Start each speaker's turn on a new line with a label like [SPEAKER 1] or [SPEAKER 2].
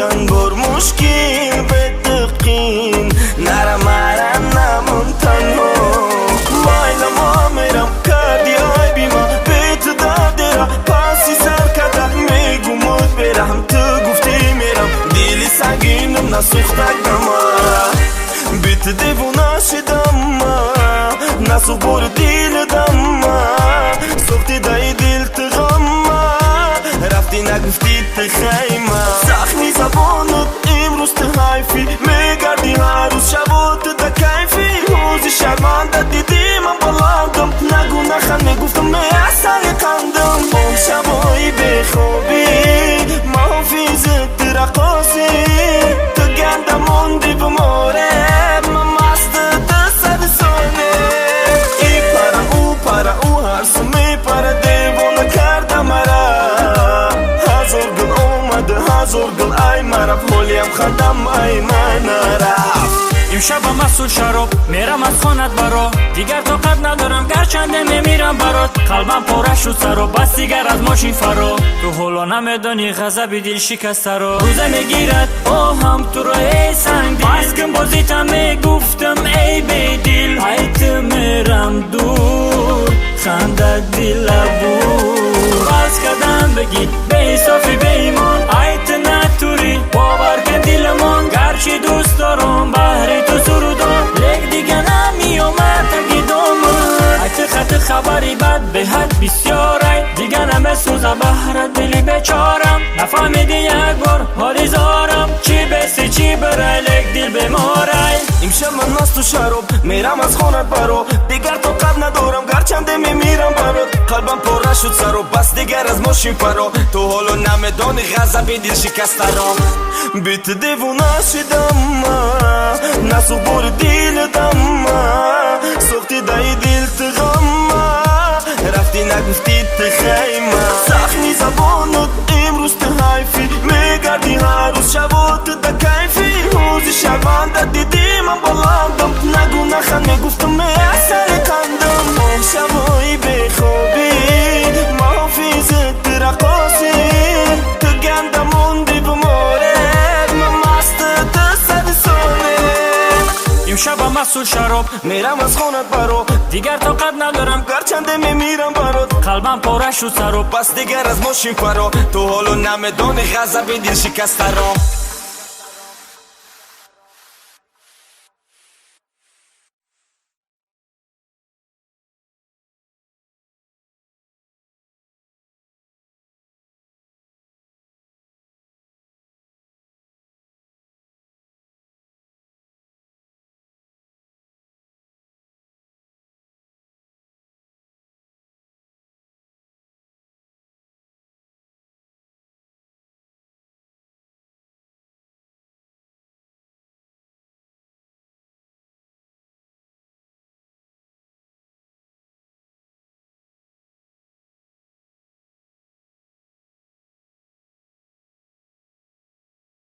[SPEAKER 1] چند بار مشکل به دقین نرم نمون تنها مایل ما میرم کردی آی بیما بیت داده را پاسی سر کدم میگو مود برم تو گفتی میرم دیلی سنگینم نسوختگم بیت دیونا شدم نسوخ بور دیل دم سوختی دای دیل تغم رفتی نگفتی تخیمه سخنی زبانت امروز تحیفی میگردی هر روز شبات ده کیفی روزی شرمنده دیدی من بلندم نگو نخن میگفتم میاثر کندم اون شبایی بخوابی محافظت رقاصی تو گنده موندی بماره من مست دست سانه ای پره او پره او هر سو میپره دیوانه کرده مرا هزار گل اومده هزار گل ای مرف حالیم خدم ای من رفت
[SPEAKER 2] امشب مسئول شراب میرم از خانت برا دیگر طاقت ندارم گرچنده میمیرم برات قلبم پاره شد سرا بس دیگر از ماشین فرا تو حالا نمیدانی غضب دل شکسته را روزه میگیرد هم تو را ای سنگ دل بس کن بازیتم میگفتم ای بی دل ای تو میرم دور خنده دل بود باز کدم بگی به صافی به ایمان ای تو نتوری باور کن دلمان گرچه دوست دارم بهری تو سرودم لیک دیگه نمی اومد تگی دومن ای تو خط خبری بد به حد بسیاره دیگه نمی سوزه بهر دلی بچارم نفهمیدی یک بار حالی زارم چی بسی چی بره لیک دل بماره
[SPEAKER 1] امشب من مست و شراب میرم از خانت برا دیگر طاقت ندارم گرچنده میمیرم برات قلبم پاره شد سر و بس دیگر از ماشین فرا تو حالا نمیدانی غضب دل شکسته را بیت دیوانه شدم نسوخ بور دیل دم سوختی دای دیل تغم رفتی نگفتی تخیمه سخنی زبانت امروز تحیفی میگردی هر روز شبات ده کیفی روزی شرمنده دیدی من بلندم نگو نخن میگفتم میاثر کندم اون شبایی بخوابی محافظت رقاصی تو گنده موندی بماره من مست دست سانه
[SPEAKER 2] امشب مسئول شراب
[SPEAKER 1] میرم از خانت برا
[SPEAKER 2] دیگر طاقت ندارم
[SPEAKER 1] گرچنده میمیرم برات
[SPEAKER 2] قلبم پاره شد سر و
[SPEAKER 1] پس دیگر از ماشین فرا تو حالا نمیدانی غضب دل شکسته را